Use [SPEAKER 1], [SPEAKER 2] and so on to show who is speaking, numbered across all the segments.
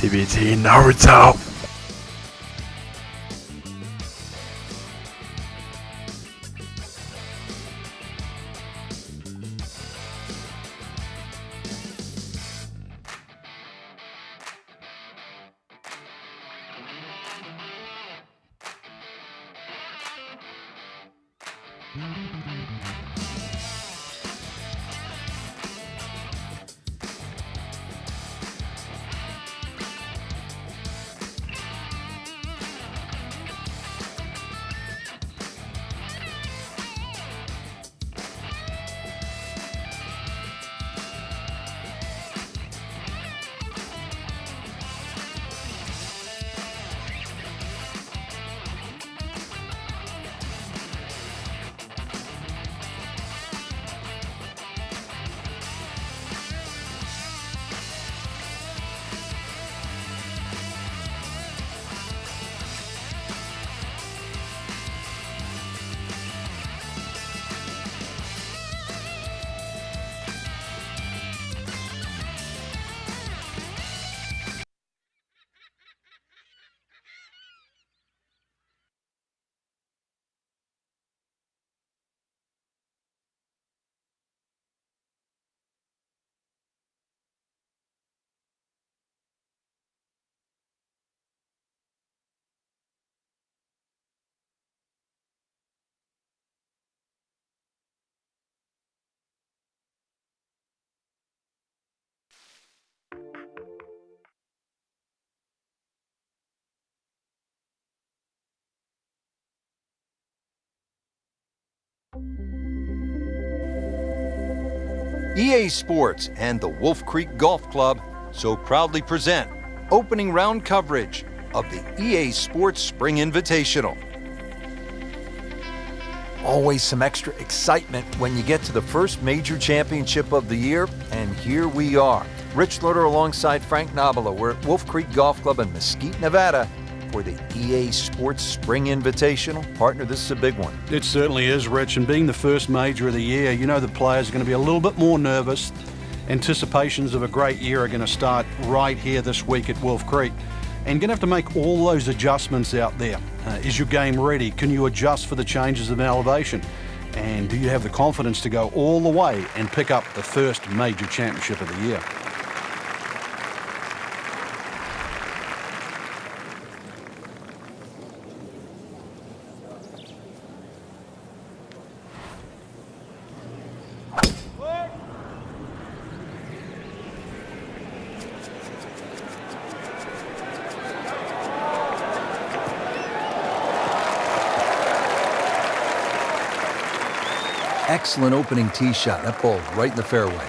[SPEAKER 1] TBT Naruto.
[SPEAKER 2] EA Sports and the Wolf Creek Golf Club so proudly present opening round coverage of the EA Sports Spring Invitational. Always some extra excitement when you get to the first major championship of the year, and here we are. Rich Loader alongside Frank Nobilo. We're at Wolf Creek Golf Club in Mesquite, Nevada for the EA Sports Spring Invitational. Partner, this is a big one.
[SPEAKER 3] It certainly is, Rich, and being the first major of the year, you know the players are going to be a little bit more nervous. Anticipations of a great year are going to start right here this week at Wolf Creek. And you're going to have to make all those adjustments out there. Is your game ready? Can you adjust for the changes of elevation? And do you have the confidence to go all the way and pick up the first major championship of the year?
[SPEAKER 2] Excellent opening tee shot. That ball right in the fairway.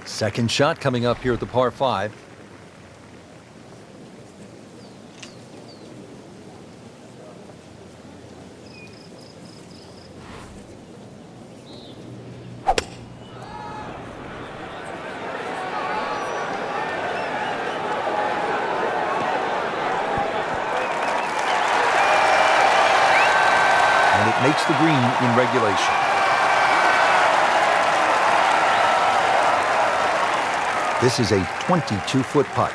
[SPEAKER 2] Second shot coming up here at the par 5. Makes the green in regulation. This is a 22-foot putt.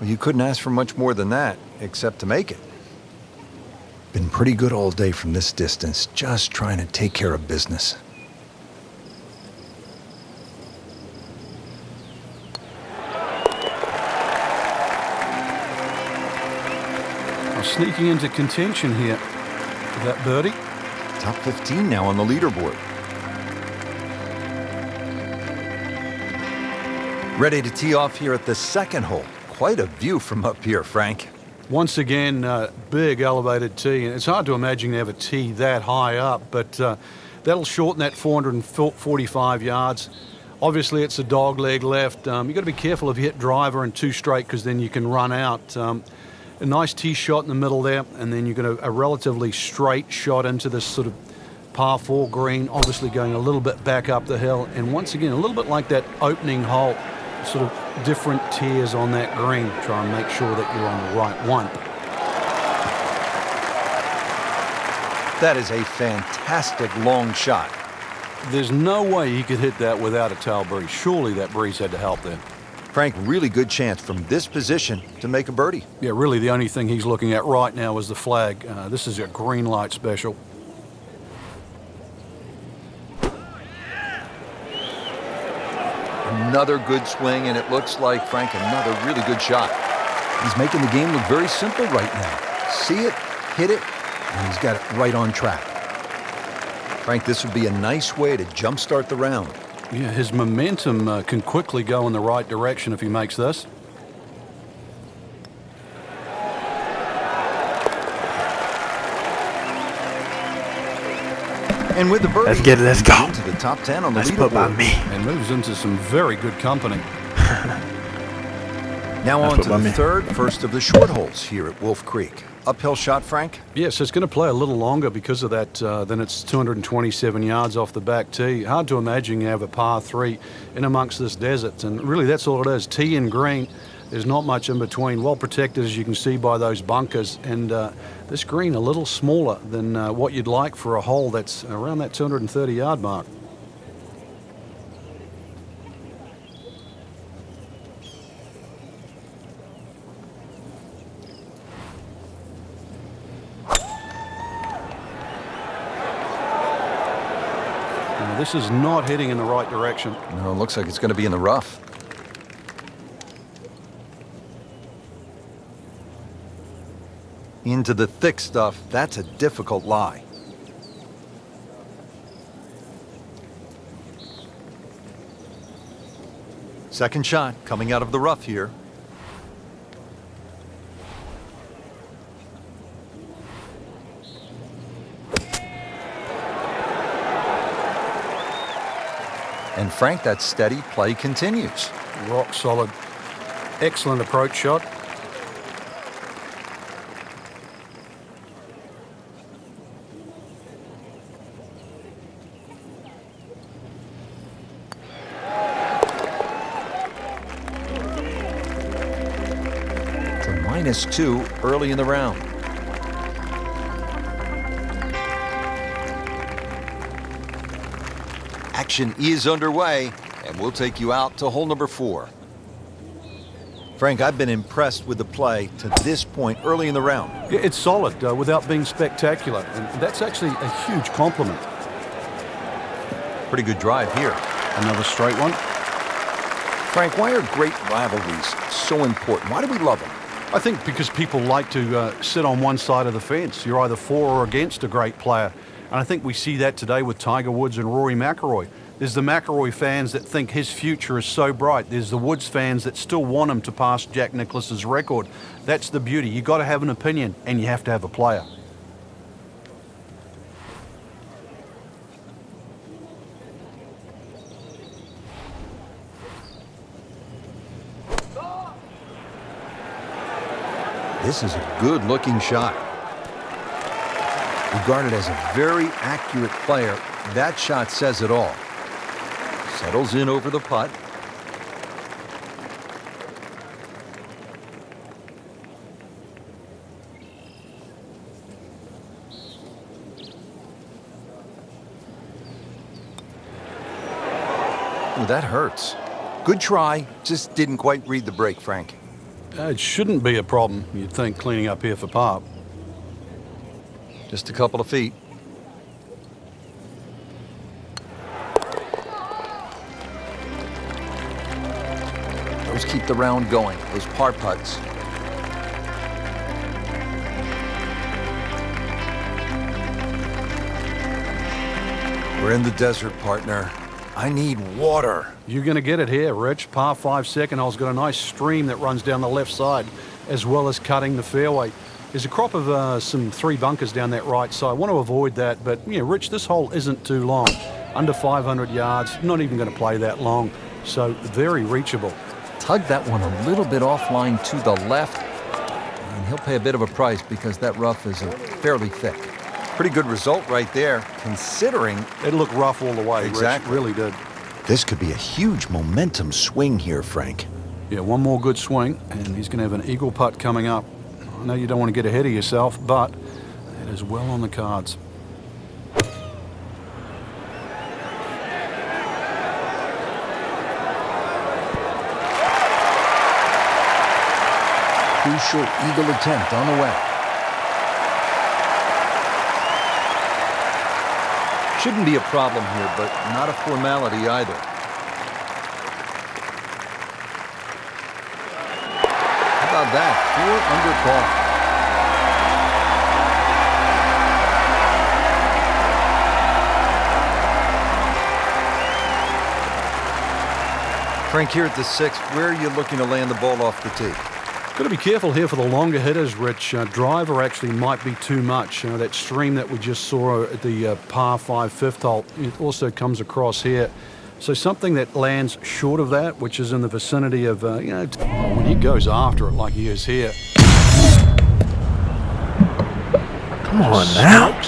[SPEAKER 2] Well, you couldn't ask for much more than that, except to make it. Been pretty good all day from this distance, just trying to take care of business.
[SPEAKER 3] Well, sneaking into contention here with that birdie.
[SPEAKER 2] Top 15 now on the leaderboard. Ready to tee off here at the second hole. Quite a view from up here, Frank.
[SPEAKER 3] Once again, big elevated tee. And it's hard to imagine to have a tee that high up, but that'll shorten that 445 yards. Obviously, it's a dog leg left. You've got to be careful if you hit driver and two straight, because then you can run out. A nice tee shot in the middle there, and then you've got a relatively straight shot into this sort of par 4 green, obviously going a little bit back up the hill. And once again, a little bit like that opening hole, sort of different tiers on that green. Try and make sure that you're on the right one.
[SPEAKER 2] That is a fantastic long shot.
[SPEAKER 3] There's no way he could hit that without a tail breeze. Surely that breeze had to help then.
[SPEAKER 2] Frank, really good chance from this position to make a birdie.
[SPEAKER 3] Yeah, really the only thing he's looking at right now is the flag. This is a green light special.
[SPEAKER 2] Another good swing, and it looks like, Frank, another really good shot. He's making the game look very simple right now. See it, hit it, and he's got it right on track. Frank, this would be a nice way to jumpstart the round.
[SPEAKER 3] Yeah, his momentum can quickly go in the right direction if he makes this.
[SPEAKER 2] And with the birdie,
[SPEAKER 1] let's get it, let's go.
[SPEAKER 2] Into the top 10 on the
[SPEAKER 1] Let's put by
[SPEAKER 2] leaderboard.
[SPEAKER 1] me.
[SPEAKER 3] And moves into some very good company.
[SPEAKER 2] Now on
[SPEAKER 1] That's
[SPEAKER 2] to
[SPEAKER 1] what I
[SPEAKER 2] the
[SPEAKER 1] mean.
[SPEAKER 2] third, first of the short holes here at Wolf Creek. Uphill shot, Frank?
[SPEAKER 3] Yes, it's going to play a little longer because of that. Then it's 227 yards off the back tee. Hard to imagine you have a par 3 in amongst this desert. And really, that's all it is. Tee and green. There's not much in between. Well protected, as you can see, by those bunkers. And this green a little smaller than what you'd like for a hole that's around that 230-yard mark. Now, this is not heading in the right direction.
[SPEAKER 2] No, it looks like it's going to be in the rough. Into the thick stuff. That's a difficult lie. Second shot coming out of the rough here. And Frank, that steady play continues.
[SPEAKER 3] Rock solid. Excellent approach shot.
[SPEAKER 2] -2 early in the round. Action is underway, and we'll take you out to hole number 4. Frank, I've been impressed with the play to this point early in the round.
[SPEAKER 3] Yeah, it's solid without being spectacular, and that's actually a huge compliment.
[SPEAKER 2] Pretty good drive here.
[SPEAKER 3] Another straight one.
[SPEAKER 2] Frank, why are great rivalries so important? Why do we love them?
[SPEAKER 3] I think because people like to sit on one side of the fence. You're either for or against a great player. And I think we see that today with Tiger Woods and Rory McIlroy. There's the McIlroy fans that think his future is so bright. There's the Woods fans that still want him to pass Jack Nicklaus's record. That's the beauty. You've got to have an opinion, and you have to have a player.
[SPEAKER 2] This is a good-looking shot. Regarded as a very accurate player, that shot says it all. Settles in over the putt. Ooh, that hurts. Good try, just didn't quite read the break, Frank.
[SPEAKER 3] It shouldn't be a problem, you'd think, cleaning up here for par.
[SPEAKER 2] Just a couple of feet. Those keep the round going, those par putts. We're in the desert, partner. I need water.
[SPEAKER 3] You're going to get it here, Rich. Par 5 second hole's got a nice stream that runs down the left side, as well as cutting the fairway. There's a crop of some 3 bunkers down that right side. I want to avoid that, but yeah, Rich, this hole isn't too long. Under 500 yards, not even going to play that long, so very reachable.
[SPEAKER 2] Tugged that one a little bit offline to the left, and he'll pay a bit of a price because that rough is fairly thick. Pretty good result right there, considering
[SPEAKER 3] it looked rough all the way.
[SPEAKER 2] Exactly.
[SPEAKER 3] Rich, really did.
[SPEAKER 1] This could be a huge momentum swing here, Frank.
[SPEAKER 3] Yeah, one more good swing, and he's going to have an eagle putt coming up. I know you don't want to get ahead of yourself, but it is well on the cards.
[SPEAKER 2] Crucial eagle attempt on the way. Shouldn't be a problem here, but not a formality either. How about that? 4 under par. Frank, here at the 6th, where are you looking to land the ball off the tee?
[SPEAKER 3] Got to be careful here for the longer hitters, Rich. Driver actually might be too much. That stream that we just saw at the par 5 5th hole, it also comes across here. So something that lands short of that, which is in the vicinity of, when he goes after it like he is here.
[SPEAKER 4] Come on now.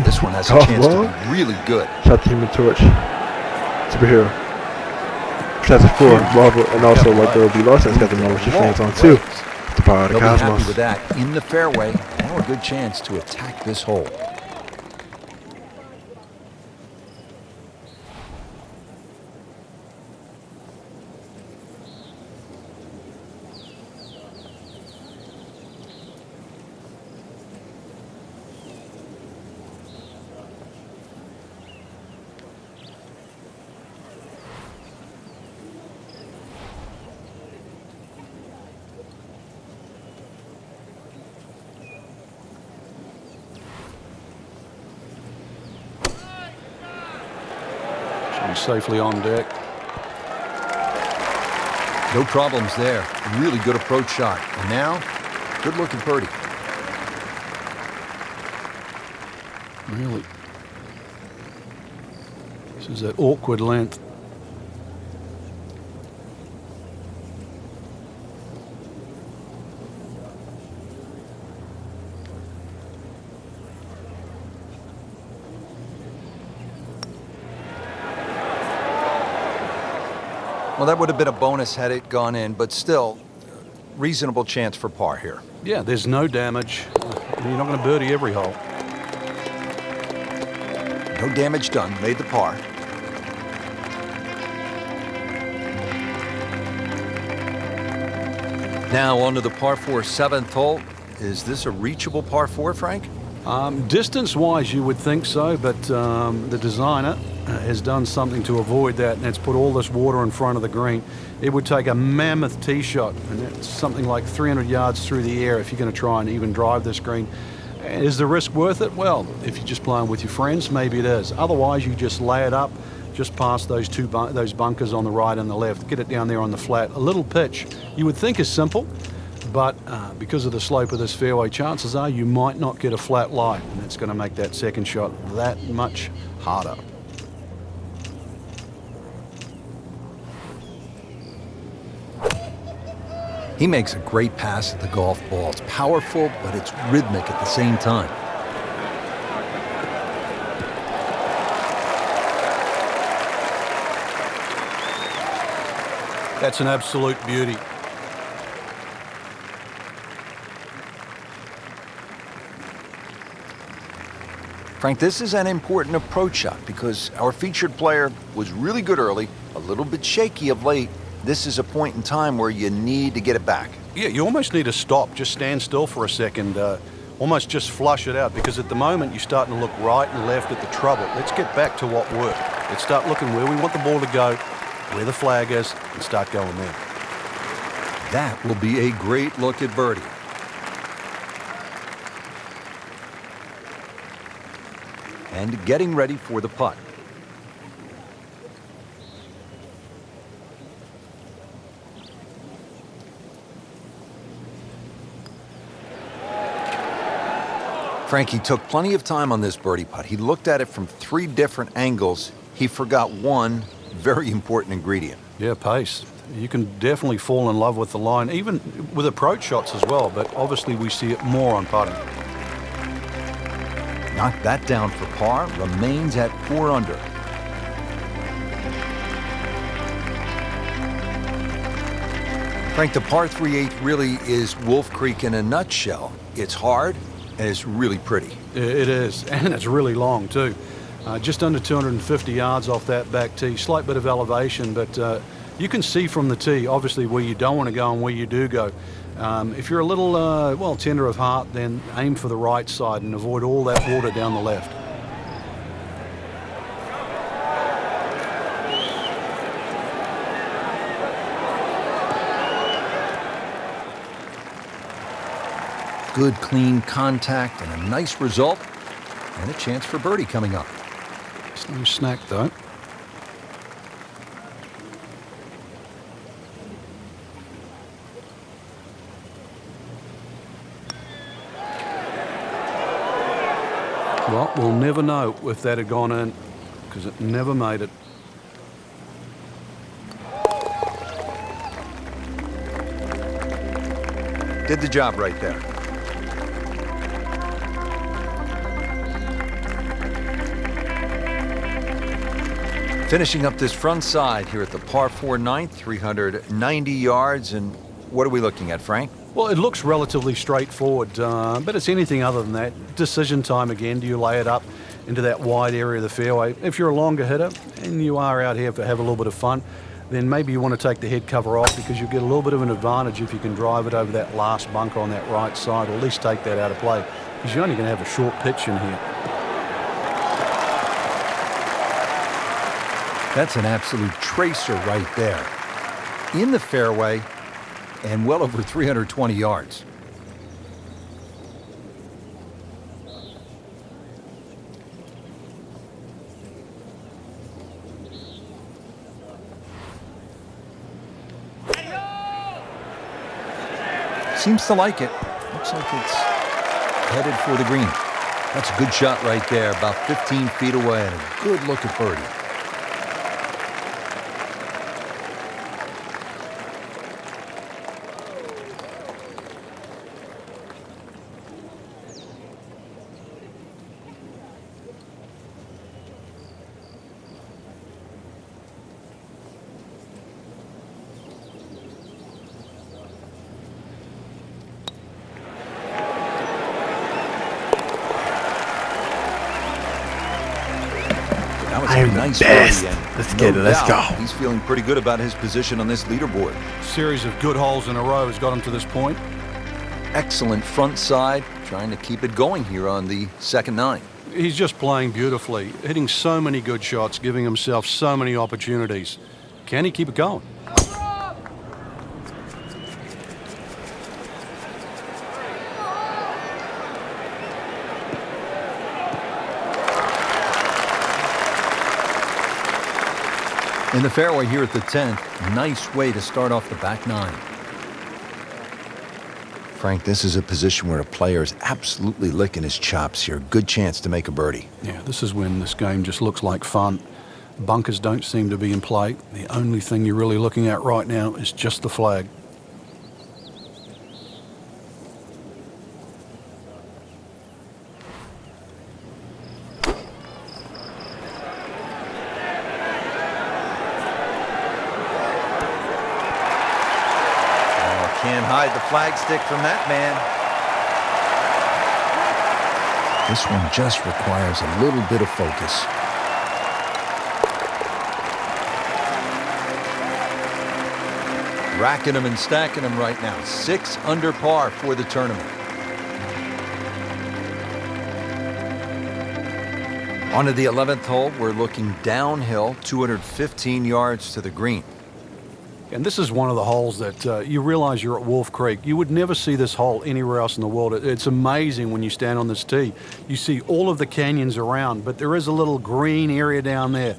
[SPEAKER 2] This one has a chance to be really good.
[SPEAKER 4] Shout out to Human Torch. Superhero. Shout out to 4, Marvel, and also like Girl B. Larson's got the number she fans on too. The power of the
[SPEAKER 2] They'll be happy
[SPEAKER 4] cosmos.
[SPEAKER 2] with that. In the fairway, now a good chance to attack this hole.
[SPEAKER 3] Safely on deck.
[SPEAKER 2] No problems there. Really good approach shot. And now, good looking birdie.
[SPEAKER 3] Really. This is that awkward length.
[SPEAKER 2] Well, that would have been a bonus had it gone in, but still, reasonable chance for par here.
[SPEAKER 3] Yeah, there's no damage. You're not going to birdie every hole.
[SPEAKER 2] No damage done. Made the par. Now on to the par 4 7th hole. Is this a reachable par 4, Frank?
[SPEAKER 3] Distance-wise, you would think so, but the designer has done something to avoid that, and it's put all this water in front of the green. It would take a mammoth tee shot, and that's something like 300 yards through the air if you're going to try and even drive this green. Is the risk worth it? Well, if you're just playing with your friends, maybe it is. Otherwise, you just lay it up just past those those bunkers on the right and the left. Get it down there on the flat. A little pitch you would think is simple, but because of the slope of this fairway, chances are you might not get a flat lie, and that's going to make that second shot that much harder.
[SPEAKER 2] He makes a great pass at the golf ball. It's powerful, but it's rhythmic at the same time.
[SPEAKER 3] That's an absolute beauty.
[SPEAKER 2] Frank, this is an important approach shot because our featured player was really good early, a little bit shaky of late. This is a point in time where you need to get it back.
[SPEAKER 3] Yeah, you almost need to stop, just stand still for a second, almost just flush it out, because at the moment you're starting to look right and left at the trouble. Let's get back to what worked. Let's start looking where we want the ball to go, where the flag is, and start going there.
[SPEAKER 2] That will be a great look at birdie. And getting ready for the putt. Frankie took plenty of time on this birdie putt. He looked at it from 3 different angles. He forgot one very important ingredient.
[SPEAKER 3] Yeah, pace. You can definitely fall in love with the line, even with approach shots as well, but obviously we see it more on putting.
[SPEAKER 2] Knocked that down for par, remains at 4 under. Frank, the par 3/8 really is Wolf Creek in a nutshell. It's hard and it's really pretty.
[SPEAKER 3] It is, and it's really long too. Just under 250 yards off that back tee, slight bit of elevation, but you can see from the tee, obviously, where you don't want to go and where you do go. If you're a little, well, tender of heart, then aim for the right side and avoid all that water down the left.
[SPEAKER 2] Good, clean contact and a nice result, and a chance for birdie coming up.
[SPEAKER 3] It's no snack, though. Well, we'll never know if that had gone in, because it never made it.
[SPEAKER 2] Did the job right there. Finishing up this front side here at the par 4 9th, 390 yards. And what are we looking at, Frank?
[SPEAKER 3] Well, it looks relatively straightforward, but it's anything other than that. Decision time again. Do you lay it up into that wide area of the fairway? If you're a longer hitter and you are out here to have a little bit of fun, then maybe you want to take the head cover off, because you get a little bit of an advantage if you can drive it over that last bunker on that right side, or at least take that out of play, because you're only going to have a short pitch in here.
[SPEAKER 2] That's an absolute tracer right there. In the fairway and well over 320 yards. Seems to like it. Looks like it's headed for the green. That's a good shot right there, about 15 feet away, and a good look at birdie.
[SPEAKER 4] I'm
[SPEAKER 2] Nice
[SPEAKER 4] the best.
[SPEAKER 2] birdie, and
[SPEAKER 4] Let's get it. Let's
[SPEAKER 2] doubt
[SPEAKER 4] go.
[SPEAKER 2] He's feeling pretty good about his position on this leaderboard.
[SPEAKER 3] Series of good holes in a row has got him to this point.
[SPEAKER 2] Excellent front side, trying to keep it going here on the second 9.
[SPEAKER 3] He's just playing beautifully, hitting so many good shots, giving himself so many opportunities. Can he keep it going?
[SPEAKER 2] In the fairway here at the 10th, nice way to start off the back 9. Frank, this is a position where a player is absolutely licking his chops here. Good chance to make a birdie.
[SPEAKER 3] Yeah, this is when this game just looks like fun. Bunkers don't seem to be in play. The only thing you're really looking at right now is just the flag.
[SPEAKER 2] Can't hide the flag stick from that man. This one just requires a little bit of focus. Racking them and stacking them right now. 6 under par for the tournament. On to the 11th hole, we're looking downhill, 215 yards to the green.
[SPEAKER 3] And this is one of the holes that you realize you're at Wolf Creek. You would never see this hole anywhere else in the world. It's amazing when you stand on this tee. You see all of the canyons around, but there is a little green area down there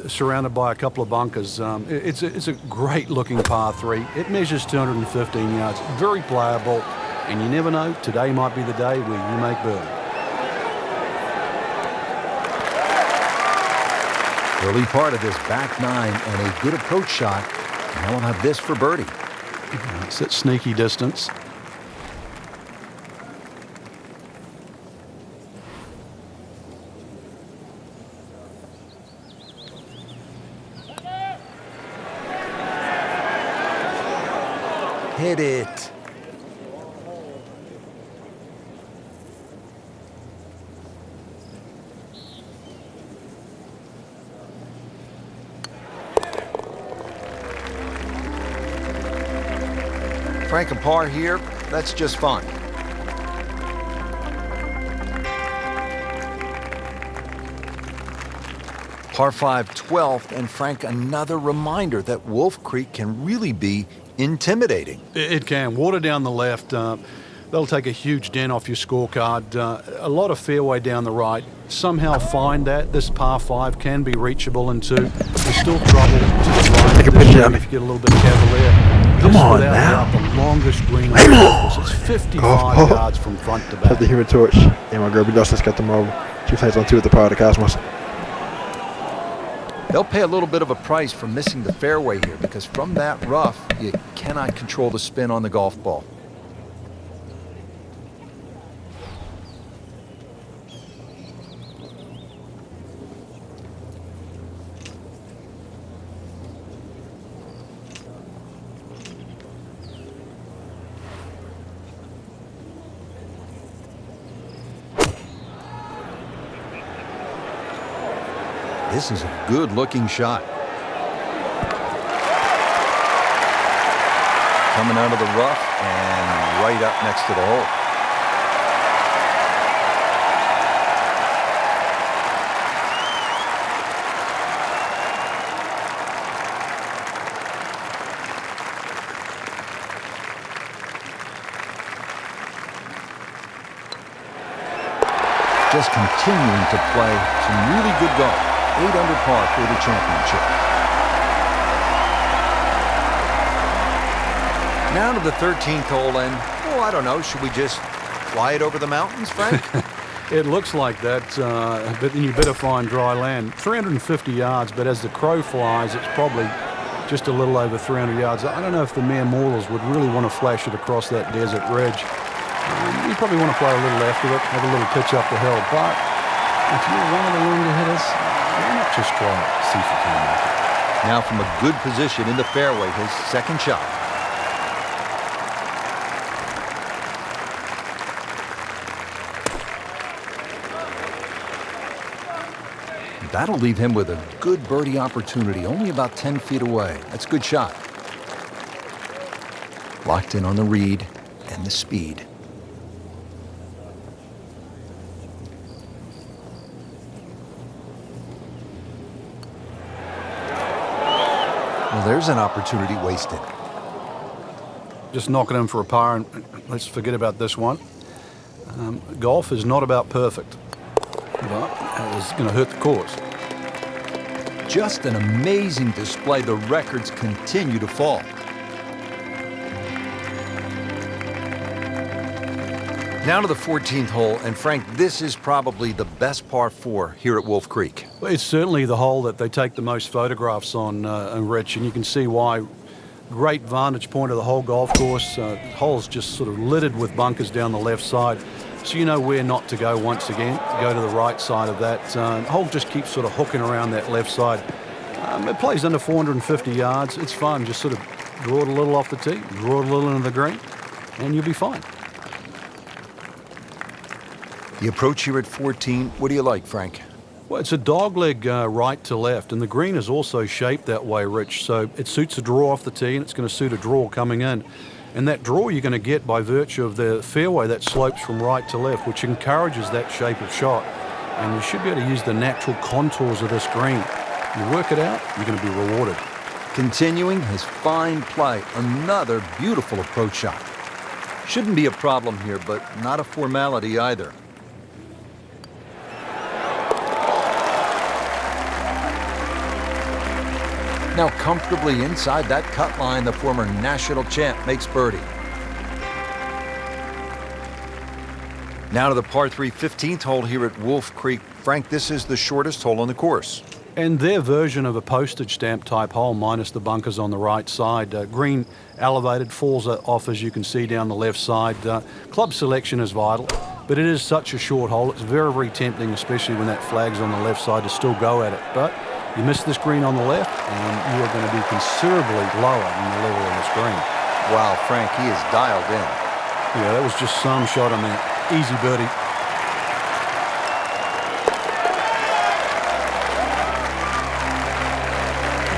[SPEAKER 3] surrounded by a couple of bunkers. It's a great looking par 3. It measures 215 yards, very playable, and you never know, today might be the day where you make birdie.
[SPEAKER 2] Early part of this back nine and a good approach shot. And he'll have this for birdie.
[SPEAKER 3] It's at sneaky distance.
[SPEAKER 2] Hit it. Frank, a par here, that's just fine. Par 5, 12th, and Frank, another reminder that Wolf Creek can really be intimidating.
[SPEAKER 3] It can. Water down the left. They'll take a huge dent off your scorecard. A lot of fairway down the right. Somehow find that. This par 5 can be reachable into. There's still trouble to the right.
[SPEAKER 4] Take a picture of me.
[SPEAKER 3] If you get a little bit cavalier.
[SPEAKER 4] Come
[SPEAKER 3] This,
[SPEAKER 4] on
[SPEAKER 3] without
[SPEAKER 4] now.
[SPEAKER 3] doubt, the longest green on
[SPEAKER 4] Come
[SPEAKER 3] the
[SPEAKER 4] on.
[SPEAKER 3] course. It's 55
[SPEAKER 4] Golf ball.
[SPEAKER 3] yards from front to
[SPEAKER 4] Have
[SPEAKER 3] back.
[SPEAKER 4] the Human Torch. And my girl B. Dawson's got them over. 2 flags on 2 at the Power of the Cosmos.
[SPEAKER 2] They'll pay a little bit of a price for missing the fairway here because from that rough, you cannot control the spin on the golf ball. This is a good-looking shot. Coming out of the rough and right up next to the hole. Just continuing to play some really good golf. 8 under par for the championship. Now to the 13th hole, and, oh, I don't know, should we just fly it over the mountains, Frank?
[SPEAKER 3] It looks like that, but then you better find dry land. 350 yards, but as the crow flies, it's probably just a little over 300 yards. I don't know if the mere mortals would really want to flash it across that desert ridge. You probably want to play a little after it, have a little pitch up the hill, but if you're one of the longer hitters, why not just try it, see if you can make it.
[SPEAKER 2] Now from a good position in the fairway, his second shot. That'll leave him with a good birdie opportunity, only about 10 feet away. That's a good shot. Locked in on the read and the speed. Well, there's an opportunity wasted.
[SPEAKER 3] Just knock it in for a par, and let's forget about this one. Golf is not about perfect, but it's going to hurt the course.
[SPEAKER 2] Just an amazing display. The records continue to fall. Now to the 14th hole, and Frank, this is probably the best par 4 here at Wolf Creek.
[SPEAKER 3] Well, it's certainly the hole that they take the most photographs on, Rich, and you can see why. Great vantage point of the whole golf course. The hole's just sort of littered with bunkers down the left side, so you know where not to go once again. Go to the right side of that. The hole just keeps sort of hooking around that left side. It plays under 450 yards. It's fun. Just sort of draw it a little off the tee, draw it a little into the green, and you'll be fine.
[SPEAKER 2] The approach here at 14, what do you like, Frank?
[SPEAKER 3] Well, it's a dogleg right to left, and the green is also shaped that way, Rich, so it suits a draw off the tee, and it's going to suit a draw coming in. And that draw you're going to get by virtue of the fairway that slopes from right to left, which encourages that shape of shot. And you should be able to use the natural contours of this green. You work it out, you're going to be rewarded.
[SPEAKER 2] Continuing his fine play, another beautiful approach shot. Shouldn't be a problem here, but not a formality either. Now comfortably inside that cut line, the former national champ makes birdie. Now to the par 3 15th hole here at Wolf Creek. Frank, this is the shortest hole on the course.
[SPEAKER 3] And their version of a postage stamp type hole, minus the bunkers on the right side. Green elevated, falls off as you can see down the left side. Club selection is vital, but it is such a short hole. It's very, very tempting, especially when that flag's on the left side, to still go at it. But you miss this green on the left, and you are going to be considerably lower than the level of this green.
[SPEAKER 2] Wow, Frank, he is dialed in.
[SPEAKER 3] Yeah, that was just some shot on there. Easy birdie.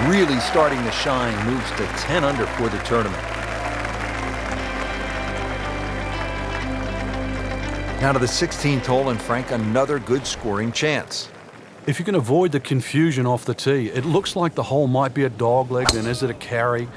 [SPEAKER 2] Really starting to shine, moves to 10 under for the tournament. Now to the 16th hole, and Frank, another good scoring chance.
[SPEAKER 3] If you can avoid the confusion off the tee, it looks like the hole might be a dogleg, then is it a carry?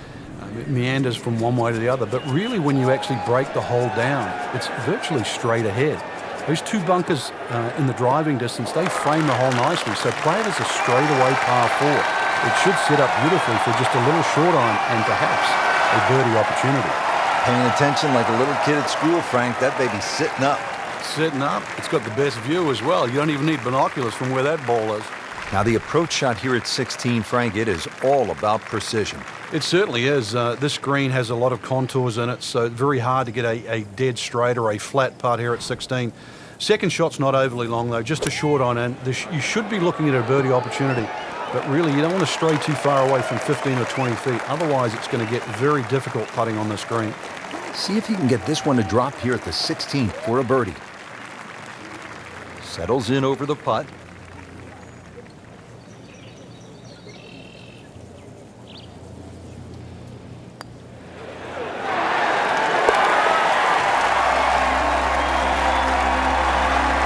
[SPEAKER 3] It meanders from one way to the other, but really when you actually break the hole down, it's virtually straight ahead. Those two bunkers in the driving distance, they frame the hole nicely, so play it as a straightaway par 4. It should set up beautifully for just a little short iron and perhaps a birdie opportunity.
[SPEAKER 2] Paying attention like a little kid at school, Frank. That baby's sitting up.
[SPEAKER 3] Sitting up. It's got the best view as well. You don't even need binoculars from where that ball is.
[SPEAKER 2] Now the approach shot here at 16, Frank, it is all about precision.
[SPEAKER 3] It certainly is. This green has a lot of contours in it, so very hard to get a dead straight or a flat putt here at 16. Second shot's not overly long though, just a short on, and you should be looking at a birdie opportunity. But really, you don't want to stray too far away from 15 or 20 feet. Otherwise, it's going to get very difficult putting on this green.
[SPEAKER 2] See if he can get this one to drop here at the 16th for a birdie. Settles in over the putt.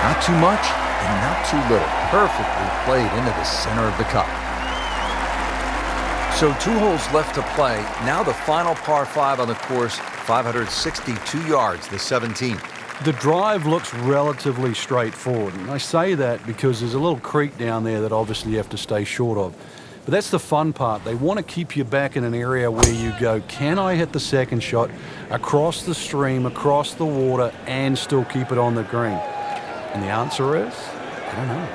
[SPEAKER 2] Not too much and not too little. Perfectly played into the center of the cup. So 2 holes left to play. Now the final par 5 on the course, 562 yards, the 17th.
[SPEAKER 3] The drive looks relatively straightforward, and I say that because there's a little creek down there that obviously you have to stay short of. But that's the fun part. They want to keep you back in an area where you go, can I hit the second shot across the stream, across the water, and still keep it on the green? And the answer is, I don't know.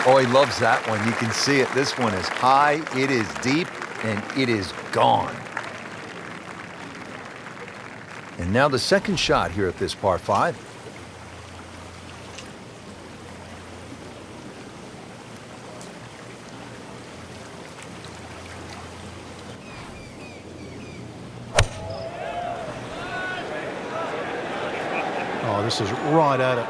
[SPEAKER 2] Oh, he loves that one. You can see it. This one is high, it is deep, and it is gone. And now the second shot here at this par 5.
[SPEAKER 3] Oh, this is right at it.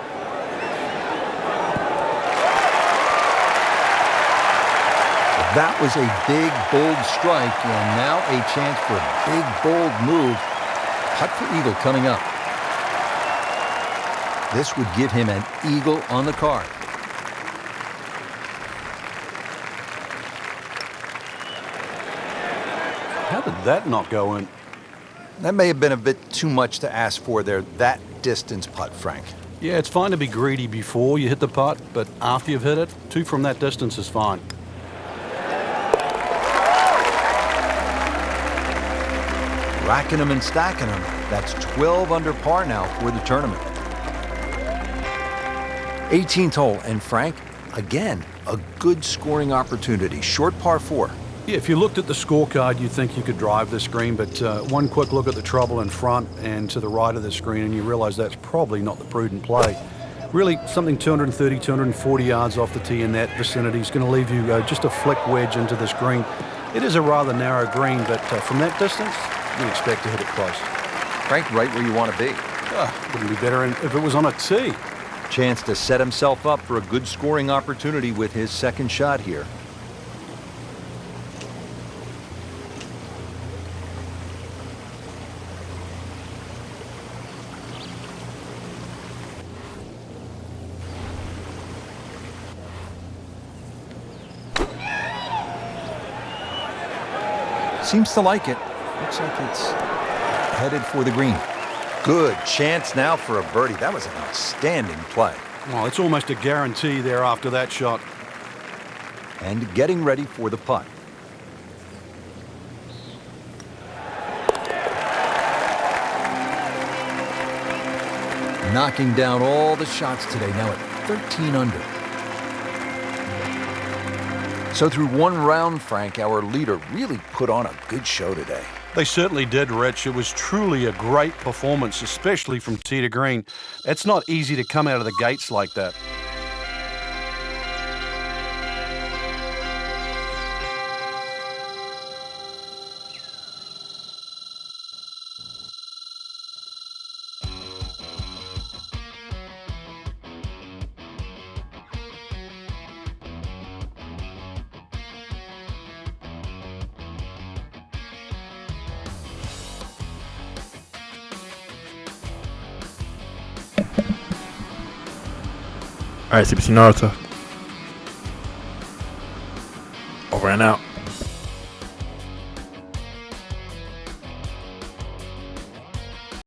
[SPEAKER 2] That was a big, bold strike, and now a chance for a big, bold move. Putt for eagle coming up. This would give him an eagle on the card.
[SPEAKER 3] How did that not go in?
[SPEAKER 2] That may have been a bit too much to ask for there, that distance putt, Frank.
[SPEAKER 3] Yeah, it's fine to be greedy before you hit the putt, but after you've hit it, 2 from that distance is fine.
[SPEAKER 2] Racking them and stacking them. That's 12 under par now for the tournament. 18th hole, and Frank, again, a good scoring opportunity. Short par 4.
[SPEAKER 3] Yeah, if you looked at the scorecard, you'd think you could drive this green, but one quick look at the trouble in front and to the right of the screen, and you realize that's probably not the prudent play. Really, something 230, 240 yards off the tee in that vicinity is going to leave you just a flick wedge into this green. It is a rather narrow green, but from that distance, you expect to hit it close.
[SPEAKER 2] Frank, right where you want to be.
[SPEAKER 3] Wouldn't be better if it was on a tee.
[SPEAKER 2] Chance to set himself up for a good scoring opportunity with his second shot here. Seems to like it. Looks like it's headed for the green. Good chance now for a birdie. That was an outstanding play.
[SPEAKER 3] Well, it's almost a guarantee there after that shot.
[SPEAKER 2] And getting ready for the putt. knocking down all the shots today, now at 13 under. So through one round, Frank, our leader really put on a good show today.
[SPEAKER 3] They certainly did, Rich. It was truly a great performance, especially from tee to green. It's not easy to come out of the gates like that.
[SPEAKER 4] Alright, CBC Naruto. Over and out.